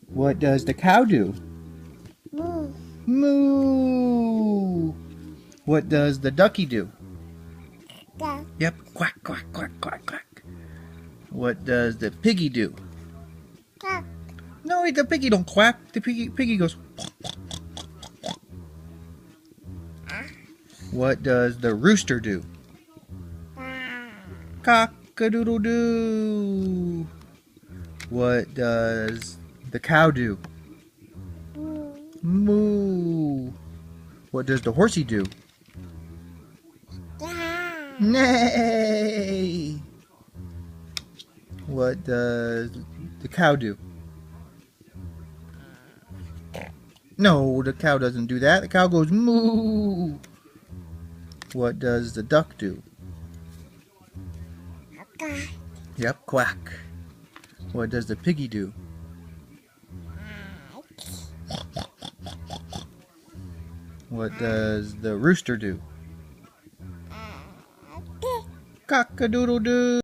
What does the cow do? Moo. Moo. What does the ducky do? Duck. Yep, quack, quack, quack, quack, quack. What does the piggy do? Duck. No, the piggy don't quack. The piggy goes. What does the rooster do? Cock-a-doodle-doo. What does the cow do? Moo. Moo. What does the horsey do? Duck. Neigh. What does the cow do? No, the cow doesn't do that. The cow goes moo. What does the duck do? Duck. Yep, quack. What does the piggy do? What does the rooster do? Cock-a-doodle-doo.